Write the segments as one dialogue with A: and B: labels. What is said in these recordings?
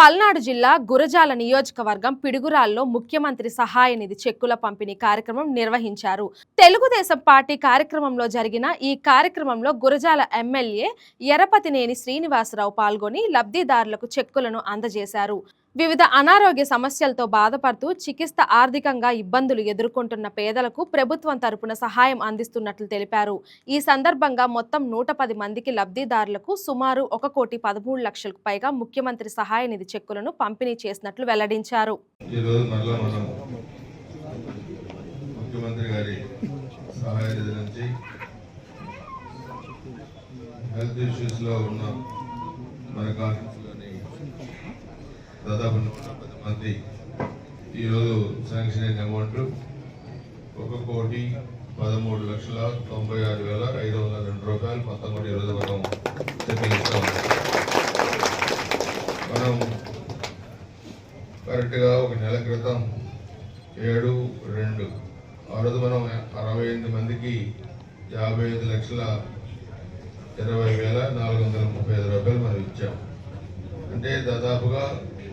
A: పల్నాడు జిల్లా గురజాల నియోజకవర్గం పిడుగురాల్లో ముఖ్యమంత్రి సహాయ నిధి చెక్కుల పంపిణీ కార్యక్రమం నిర్వహించారు. తెలుగుదేశం పార్టీ కార్యక్రమంలో జరిగిన ఈ కార్యక్రమంలో గురజాల ఎమ్మెల్యే ఎరపతినేని శ్రీనివాసరావు పాల్గొని లబ్ధిదారులకు చెక్కులను అందజేశారు. వివిధ అనారోగ్య సమస్యలతో బాధపడుతూ చికిత్స ఆర్థికంగా ఇబ్బందులు ఎదుర్కొంటున్న పేదలకు ప్రభుత్వం తరపున సహాయం అందిస్తున్నట్లు తెలిపారు. ఈ సందర్భంగా మొత్తం 110 మందికి లబ్ధిదారులకు సుమారు 1,13,00,000కు పైగా ముఖ్యమంత్రి సహాయ నిధి చెక్కులను పంపిణీ చేసినట్లు వెల్లడించారు.
B: దాదాపు 110 మంది ఈరోజు శాంక్షన్ అయిన అమౌంట్ 1,13,96,502 రూపాయలు మొత్తం కూడా ఈరోజు మనం చెల్లిస్తాం. మనం కరెక్ట్గా ఒక నెల క్రితం 7/2 ఆ రోజు మనం 68 మందికి 55,20,435 రూపాయలు మనం ఇచ్చాం. అంటే దాదాపుగా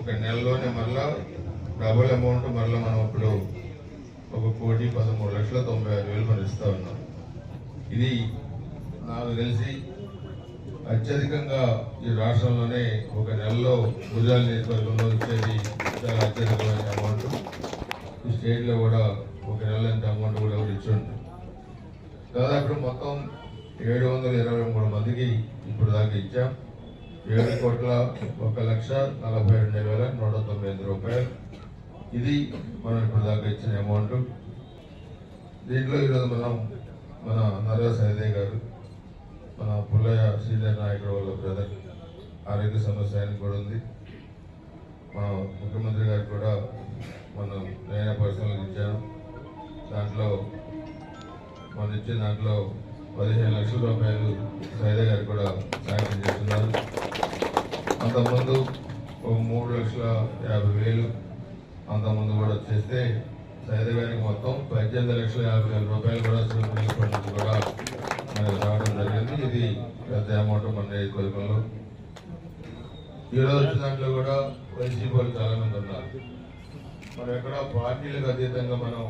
B: ఒక నెలలోనే మరలా డబుల్ అమౌంట్ మరలా మనం ఇప్పుడు 1,13,96,96,000 మనం ఇస్తా ఉన్నాం. ఇది నాకు తెలిసి అత్యధికంగా ఈ రాష్ట్రంలోనే ఒక నెలలో గుజరాత్ నియోజకవర్గంలో ఇచ్చేది చాలా అత్యధికమైన అమౌంట్. ఈ స్టేట్లో కూడా ఒక నెల ఎంత అమౌంట్ కూడా ఇచ్చి ఉంటుంది. దాదాపు మొత్తం 723 మందికి ఇప్పుడు దాకా ఇచ్చాం. 7,01,42,109 రూపాయలు. ఇది మనం ఇప్పుడు దాకా ఇచ్చిన అమౌంట్. దీంట్లో ఈరోజు మనం మన నర్రా సైదయ్య గారు, మన పుల్లయ్య సీనియర్ నాయకుడు వాళ్ళ బ్రదర్ ఆరోగ్య సమస్య కూడా ఉంది. మన ముఖ్యమంత్రి గారు కూడా మనం నేనే పర్సనల్గా ఇచ్చాను. దాంట్లో మనం ఇచ్చిన దాంట్లో 15 లక్షల రూపాయలు సైదయ్య గారు కూడా శాంక్షన్ చేస్తున్నారు. అంతకుముందు 3,50,000 అంతకుముందు కూడా వచ్చేస్తే సైదయ్య గారికి మొత్తం 18,50,000 రూపాయలు కూడా కూడా మనకు రావడం జరిగింది. ఇది పెద్ద అమౌంట్ మన నియోజకవర్గంలో. ఈరోజు వచ్చిన దాంట్లో కూడా వైసీపీ వాళ్ళు చాలా మంది ఉన్నారు. మనం ఎక్కడ పార్టీలకు అతీతంగా మనం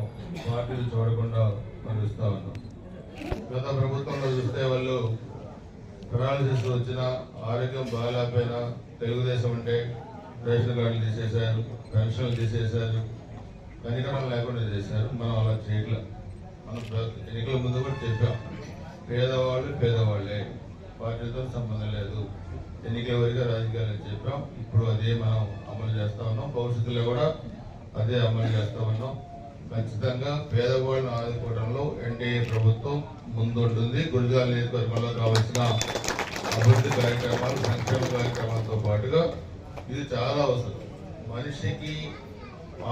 B: పార్టీలు చూడకుండా మనం ఇస్తా ఉన్నాం. గత ప్రభుత్వంలో చూస్తే వాళ్ళు పెరాలసిస్ వచ్చినా, ఆరోగ్యం బాగాలేకపోయినా తెలుగుదేశం అంటే రేషన్ కార్డులు తీసేశారు, పెన్షన్లు తీసేశారు, కనికరం లేకుండా చేశారు. మనం అలా చేయట్లేదు. మనం ఎన్నికల ముందు కూడా చెప్పాం, పేదవాళ్ళు పేదవాళ్ళే, పార్టీతో సంబంధం లేదు, ఎన్నికల వరకు రాజకీయాలని చెప్పాం. ఇప్పుడు అదే మనం అమలు చేస్తా ఉన్నాం. భవిష్యత్తులో కూడా అదే అమలు చేస్తా ఉన్నాం. ఖచ్చితంగా పేదవాళ్ళను ఆదుకోవడంలో ఎన్డీఏ ప్రభుత్వం ముందుంటుంది. గురజాల నియోజకవర్గంలో కావాల్సిన అభివృద్ధి కార్యక్రమాలు, సంక్షేమ కార్యక్రమాలతో పాటుగా ఇది చాలా అవసరం. మనిషికి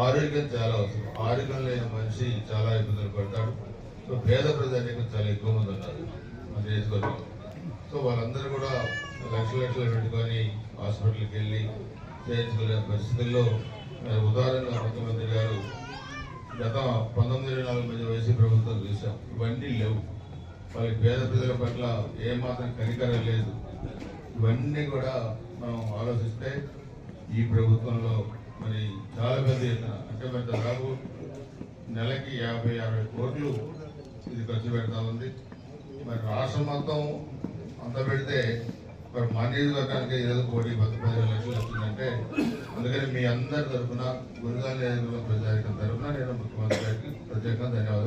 B: ఆరోగ్యం చాలా అవసరం. ఆరోగ్యం లేని మనిషి చాలా ఇబ్బందులు పడతాడు. సో పేద ప్రజానికి చాలా ఎక్కువ మంది ఉన్నారు మన నియోజకవర్గంలో. సో వాళ్ళందరూ కూడా లక్షలు పెట్టుకొని హాస్పిటల్కి వెళ్ళి చేయించుకోలేని పరిస్థితుల్లో ఉదాహరణగా ముఖ్యమంత్రి గారు గత 1924 వయసు ప్రభుత్వం చూసాం. ఇవన్నీ లేవు. వాళ్ళకి పేద ప్రజల పట్ల ఏమాత్రం కనికరం లేదు. ఇవన్నీ కూడా మనం ఆలోచిస్తే ఈ ప్రభుత్వంలో మరి చాలా పెద్ద ఎత్తున, అంటే మరి దాదాపు నెలకి 50-60 కోట్లు ఇది ఖర్చు పెడతా ఉంది. మరి రాష్ట్రం మొత్తం అంత పెడితే మరి మా నియోజకవర్గానికి 1,15 లక్షలు వచ్చిందంటే, అందుకని మీ అందరి తరఫున గురజాల నియోజకవర్గం ప్రజానికం తరఫున నేను ముఖ్యమంత్రి గారికి ప్రత్యేకంగా ధన్యవాదాలు.